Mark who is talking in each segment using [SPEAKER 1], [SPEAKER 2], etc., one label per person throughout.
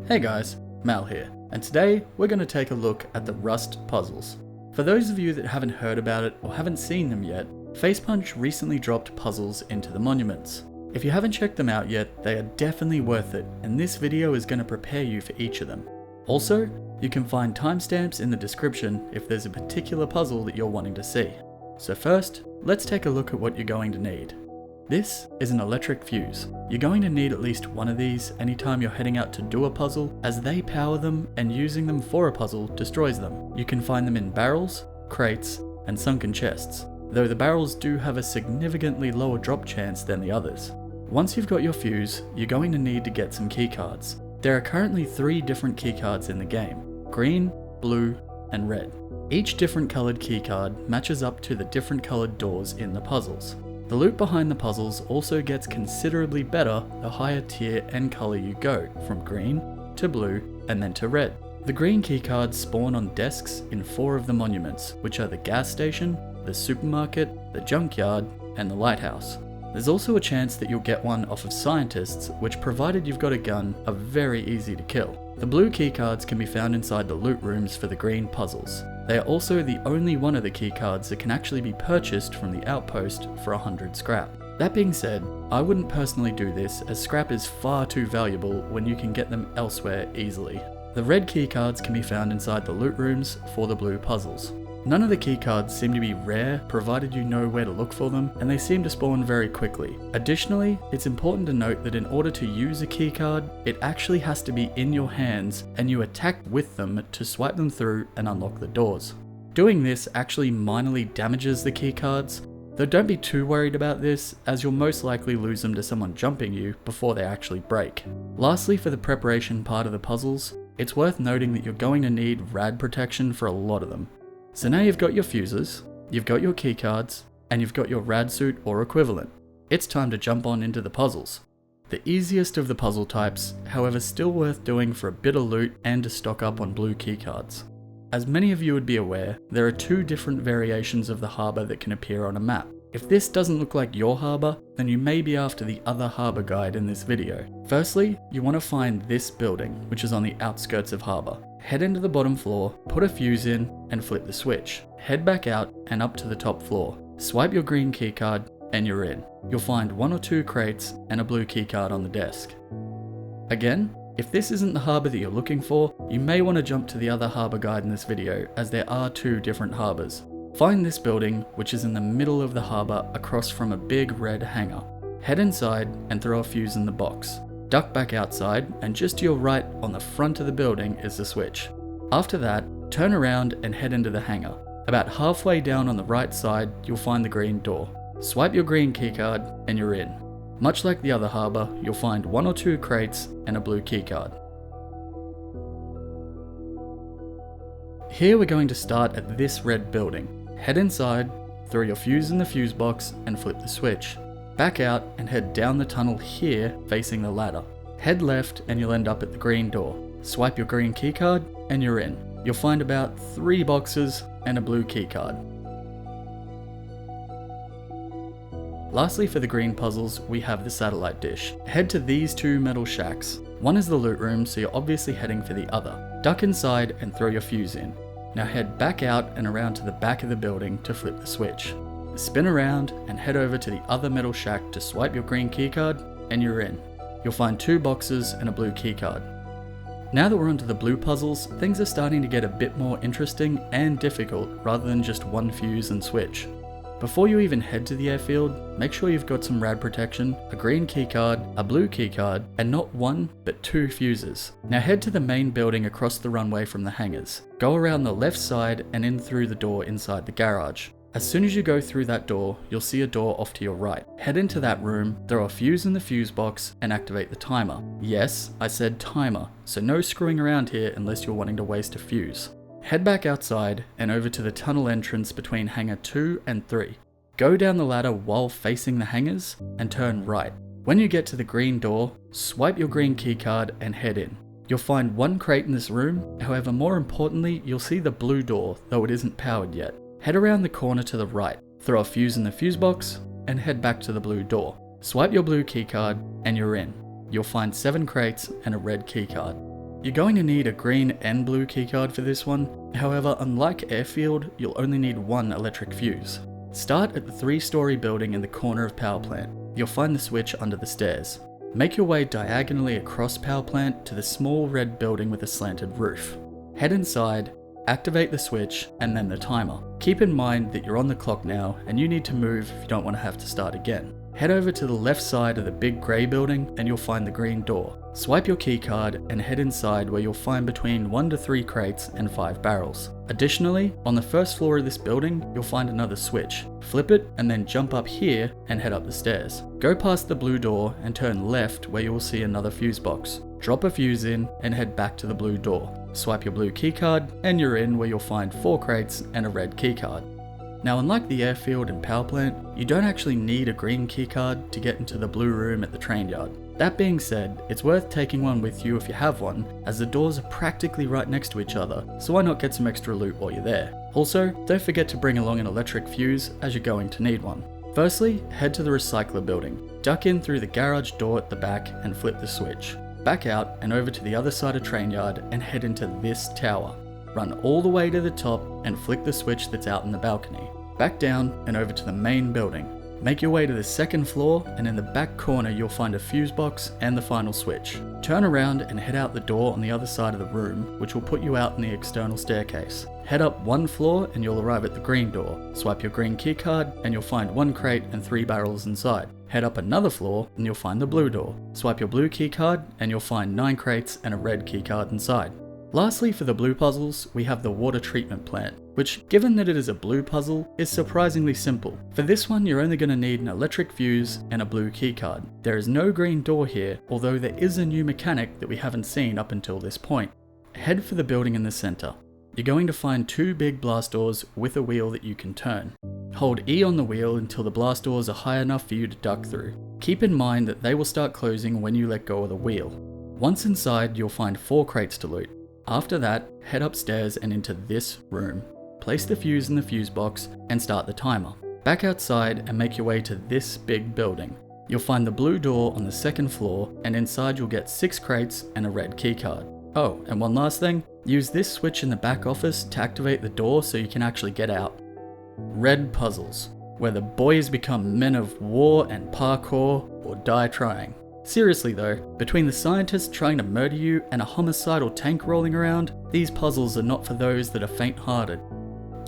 [SPEAKER 1] Hey guys, Mal here, and today we're going to take a look at the Rust puzzles. For those of you that haven't heard about it or haven't seen them yet, Facepunch recently dropped puzzles into the monuments. If you haven't checked them out yet, they are definitely worth it, and this video is going to prepare you for each of them. Also, you can find timestamps in the description if there's a particular puzzle that you're wanting to see. So first, let's take a look at what you're going to need. This is an electric fuse. You're going to need at least one of these anytime you're heading out to do a puzzle, as they power them and using them for a puzzle destroys them. You can find them in barrels, crates, and sunken chests, though the barrels do have a significantly lower drop chance than the others. Once you've got your fuse, you're going to need to get some keycards. There are currently 3 different keycards in the game: green, blue, and red. Each different coloured keycard matches up to the different coloured doors in the puzzles. The loot behind the puzzles also gets considerably better the higher tier and colour you go, from green to blue and then to red. The green keycards spawn on desks in 4 of the monuments, which are the gas station, the supermarket, the junkyard, and the lighthouse. There's also a chance that you'll get one off of scientists, which, provided you've got a gun, are very easy to kill. The blue keycards can be found inside the loot rooms for the green puzzles. They are also the only one of the keycards that can actually be purchased from the outpost for 100 scrap. That being said, I wouldn't personally do this, as scrap is far too valuable when you can get them elsewhere easily. The red keycards can be found inside the loot rooms for the blue puzzles. None of the keycards seem to be rare, provided you know where to look for them, and they seem to spawn very quickly. Additionally, it's important to note that in order to use a keycard, it actually has to be in your hands, and you attack with them to swipe them through and unlock the doors. Doing this actually minorly damages the keycards, though don't be too worried about this, as you'll most likely lose them to someone jumping you before they actually break. Lastly, for the preparation part of the puzzles, it's worth noting that you're going to need rad protection for a lot of them. So now you've got your fuses, you've got your keycards, and you've got your rad suit or equivalent. It's time to jump on into the puzzles. The easiest of the puzzle types, however, still worth doing for a bit of loot and to stock up on blue keycards. As many of you would be aware, there are 2 different variations of the harbour that can appear on a map. If this doesn't look like your harbour, then you may be after the other harbour guide in this video. Firstly, you want to find this building, which is on the outskirts of harbour. Head into the bottom floor, put a fuse in, and flip the switch. Head back out and up to the top floor. Swipe your green keycard, and you're in. You'll find 1 or 2 crates and a blue keycard on the desk. Again, if this isn't the harbour that you're looking for, you may want to jump to the other harbour guide in this video, as there are 2 different harbours. Find this building, which is in the middle of the harbour across from a big red hangar. Head inside and throw a fuse in the box. Duck back outside, and just to your right on the front of the building is the switch. After that, turn around and head into the hangar. About halfway down on the right side, you'll find the green door. Swipe your green keycard and you're in. Much like the other harbour, you'll find 1 or 2 crates and a blue keycard. Here we're going to start at this red building. Head inside, throw your fuse in the fuse box and flip the switch. Back out and head down the tunnel here facing the ladder. Head left and you'll end up at the green door. Swipe your green keycard and you're in. You'll find about 3 boxes and a blue keycard. Lastly, for the green puzzles, we have the satellite dish. Head to these 2 metal shacks. One is the loot room, so you're obviously heading for the other. Duck inside and throw your fuse in. Now head back out and around to the back of the building to flip the switch. Spin around and head over to the other metal shack to swipe your green keycard and you're in. You'll find 2 boxes and a blue keycard. Now that we're onto the blue puzzles, things are starting to get a bit more interesting and difficult rather than just 1 fuse and switch. Before you even head to the airfield, make sure you've got some rad protection, a green keycard, a blue keycard, and not 1 but 2 fuses. Now head to the main building across the runway from the hangars. Go around the left side and in through the door inside the garage. As soon as you go through that door, you'll see a door off to your right. Head into that room, throw a fuse in the fuse box, and activate the timer. Yes, I said timer, so no screwing around here unless you're wanting to waste a fuse. Head back outside and over to the tunnel entrance between hangar 2 and 3. Go down the ladder while facing the hangars and turn right. When you get to the green door, swipe your green keycard and head in. You'll find 1 crate in this room, however more importantly, you'll see the blue door, though it isn't powered yet. Head around the corner to the right, throw a fuse in the fuse box, and head back to the blue door. Swipe your blue keycard and you're in. You'll find 7 crates and a red keycard. You're going to need a green and blue keycard for this one. However, unlike Airfield, you'll only need one electric fuse. Start at the 3-story building in the corner of power plant. You'll find the switch under the stairs. Make your way diagonally across power plant to the small red building with a slanted roof. Head inside, activate the switch, and then the timer. Keep in mind that you're on the clock now and you need to move if you don't want to have to start again. Head over to the left side of the big grey building and you'll find the green door. Swipe your keycard and head inside where you'll find between 1 to 3 crates and 5 barrels. Additionally, on the first floor of this building, you'll find another switch. Flip it and then jump up here and head up the stairs. Go past the blue door and turn left where you will see another fuse box. Drop a fuse in and head back to the blue door. Swipe your blue keycard and you're in where you'll find 4 crates and a red keycard. Now, unlike the airfield and power plant, you don't actually need a green keycard to get into the blue room at the train yard. That being said, it's worth taking one with you if you have one, as the doors are practically right next to each other, so why not get some extra loot while you're there? Also, don't forget to bring along an electric fuse as you're going to need one. Firstly, head to the recycler building. Duck in through the garage door at the back and flip the switch. Back out and over to the other side of train yard and head into this tower. Run all the way to the top and flick the switch that's out in the balcony. Back down and over to the main building. Make your way to the second floor and in the back corner you'll find a fuse box and the final switch. Turn around and head out the door on the other side of the room, which will put you out in the external staircase. Head up 1 floor and you'll arrive at the green door. Swipe your green keycard and you'll find 1 crate and 3 barrels inside. Head up another floor and you'll find the blue door. Swipe your blue keycard and you'll find 9 crates and a red keycard inside. Lastly, for the blue puzzles, we have the water treatment plant, which, given that it is a blue puzzle, is surprisingly simple. For this one, you're only going to need an electric fuse and a blue keycard. There is no green door here, although there is a new mechanic that we haven't seen up until this point. Head for the building in the center. You're going to find 2 big blast doors with a wheel that you can turn. Hold E on the wheel until the blast doors are high enough for you to duck through. Keep in mind that they will start closing when you let go of the wheel. Once inside, you'll find 4 crates to loot. After that, head upstairs and into this room. Place the fuse in the fuse box and start the timer. Back outside and make your way to this big building. You'll find the blue door on the 2nd floor and inside you'll get 6 crates and a red keycard. Oh, and one last thing, use this switch in the back office to activate the door so you can actually get out. Red puzzles, where the boys become men of war and parkour or die trying. Seriously though, between the scientists trying to murder you and a homicidal tank rolling around, these puzzles are not for those that are faint-hearted.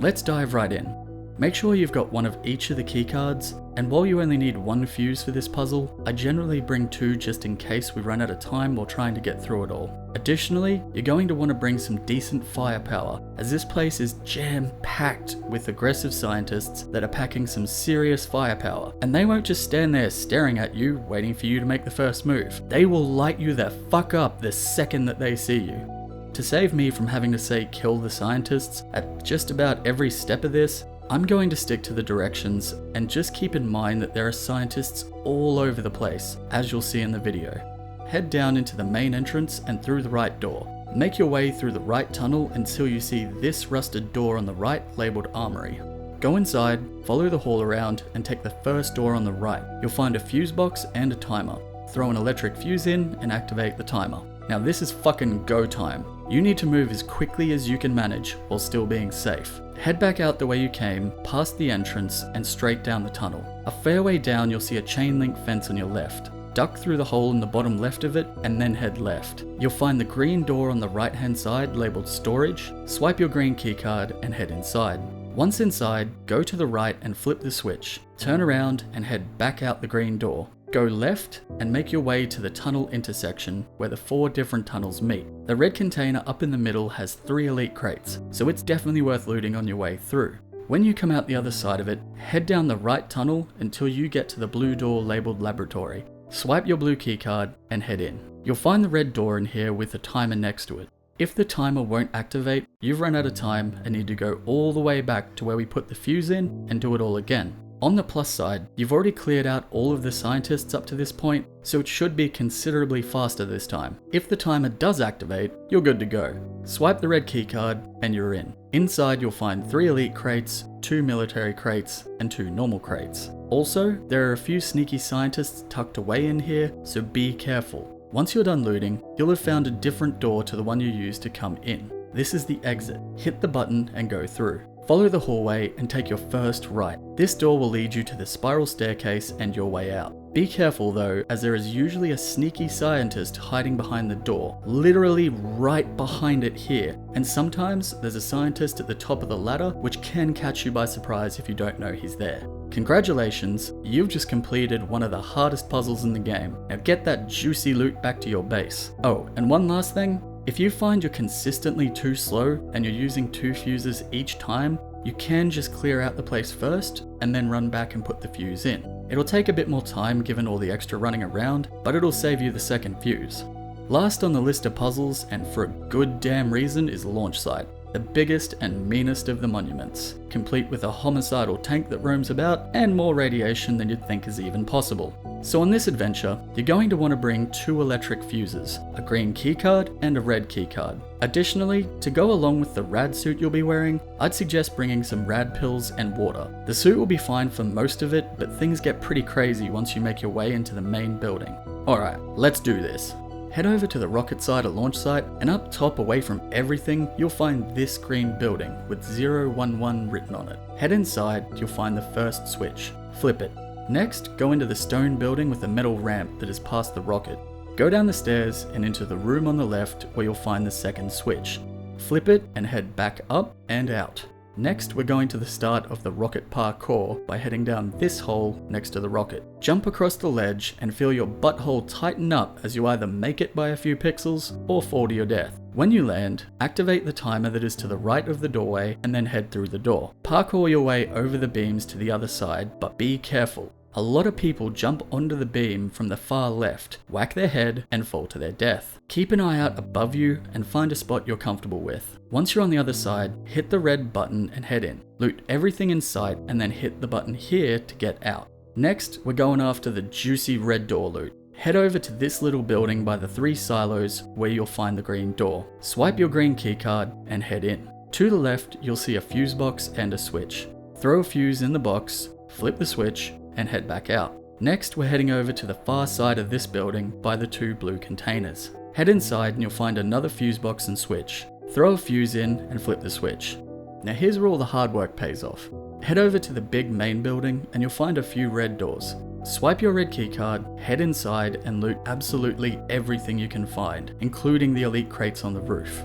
[SPEAKER 1] Let's dive right in. Make sure you've got one of each of the keycards, and while you only need 1 fuse for this puzzle, I generally bring 2 just in case we run out of time while trying to get through it all. Additionally, you're going to want to bring some decent firepower, as this place is jam-packed with aggressive scientists that are packing some serious firepower, and they won't just stand there staring at you, waiting for you to make the first move. They will light you the fuck up the second that they see you. To save me from having to say kill the scientists at just about every step of this, I'm going to stick to the directions and just keep in mind that there are scientists all over the place, as you'll see in the video. Head down into the main entrance and through the right door. Make your way through the right tunnel until you see this rusted door on the right labelled Armory. Go inside, follow the hall around and take the first door on the right. You'll find a fuse box and a timer. Throw an electric fuse in and activate the timer. Now this is fucking go time. You need to move as quickly as you can manage while still being safe. Head back out the way you came, past the entrance and straight down the tunnel. A fair way down you'll see a chain link fence on your left. Duck through the hole in the bottom left of it and then head left. You'll find the green door on the right hand side labelled storage. Swipe your green keycard and head inside. Once inside, go to the right and flip the switch. Turn around and head back out the green door. Go left and make your way to the tunnel intersection where the 4 different tunnels meet. The red container up in the middle has 3 elite crates, so it's definitely worth looting on your way through. When you come out the other side of it, head down the right tunnel until you get to the blue door labelled laboratory. Swipe your blue keycard and head in. You'll find the red door in here with a timer next to it. If the timer won't activate, you've run out of time and need to go all the way back to where we put the fuse in and do it all again. On the plus side, you've already cleared out all of the scientists up to this point, so it should be considerably faster this time. If the timer does activate, you're good to go. Swipe the red keycard and you're in. Inside you'll find 3 elite crates, 2 military crates, and 2 normal crates. Also, there are a few sneaky scientists tucked away in here, so be careful. Once you're done looting, you'll have found a different door to the one you used to come in. This is the exit. Hit the button and go through. Follow the hallway and take your first right. This door will lead you to the spiral staircase and your way out. Be careful though, as there is usually a sneaky scientist hiding behind the door, literally right behind it here. And sometimes there's a scientist at the top of the ladder, which can catch you by surprise if you don't know he's there. Congratulations, you've just completed one of the hardest puzzles in the game. Now get that juicy loot back to your base. Oh, and one last thing. If you find you're consistently too slow and you're using 2 fuses each time, you can just clear out the place first and then run back and put the fuse in. It'll take a bit more time given all the extra running around, but it'll save you the second fuse. Last on the list of puzzles, and for a good damn reason, is Launch Site. The biggest and meanest of the monuments, complete with a homicidal tank that roams about and more radiation than you'd think is even possible. So on this adventure, you're going to want to bring 2 electric fuses, a green keycard and a red keycard. Additionally, to go along with the rad suit you'll be wearing, I'd suggest bringing some rad pills and water. The suit will be fine for most of it, but things get pretty crazy once you make your way into the main building. Alright, let's do this. Head over to the rocket side at Launch Site, and up top away from everything, you'll find this green building with 011 written on it. Head inside, you'll find the first switch. Flip it. Next, go into the stone building with a metal ramp that is past the rocket. Go down the stairs and into the room on the left where you'll find the second switch. Flip it and head back up and out. Next, we're going to the start of the rocket parkour by heading down this hole next to the rocket. Jump across the ledge and feel your butthole tighten up as you either make it by a few pixels or fall to your death. When you land, activate the timer that is to the right of the doorway and then head through the door. Parkour your way over the beams to the other side, but be careful. A lot of people jump onto the beam from the far left, whack their head, and fall to their death. Keep an eye out above you and find a spot you're comfortable with. Once you're on the other side, hit the red button and head in. Loot everything in sight and then hit the button here to get out. Next, we're going after the juicy red door loot. Head over to this little building by the 3 silos where you'll find the green door. Swipe your green keycard and head in. To the left, you'll see a fuse box and a switch. Throw a fuse in the box, flip the switch, and head back out. Next, we're heading over to the far side of this building by the 2 blue containers. Head inside and you'll find another fuse box and switch. Throw a fuse in and flip the switch. Now here's where all the hard work pays off. Head over to the big main building and you'll find a few red doors. Swipe your red keycard, head inside and loot absolutely everything you can find, including the elite crates on the roof.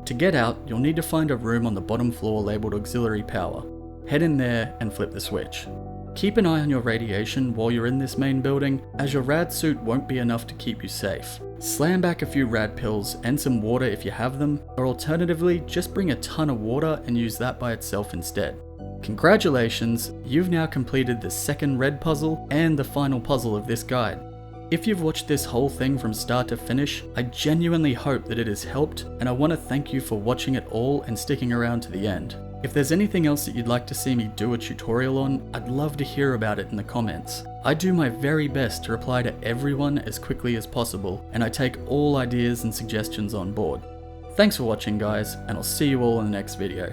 [SPEAKER 1] To get out, you'll need to find a room on the bottom floor labeled auxiliary power. Head in there and flip the switch. Keep an eye on your radiation while you're in this main building, as your rad suit won't be enough to keep you safe. Slam back a few rad pills and some water if you have them, or alternatively, just bring a ton of water and use that by itself instead. Congratulations, you've now completed the second red puzzle and the final puzzle of this guide. If you've watched this whole thing from start to finish, I genuinely hope that it has helped, and I want to thank you for watching it all and sticking around to the end. If there's anything else that you'd like to see me do a tutorial on, I'd love to hear about it in the comments. I do my very best to reply to everyone as quickly as possible, and I take all ideas and suggestions on board. Thanks for watching guys, and I'll see you all in the next video.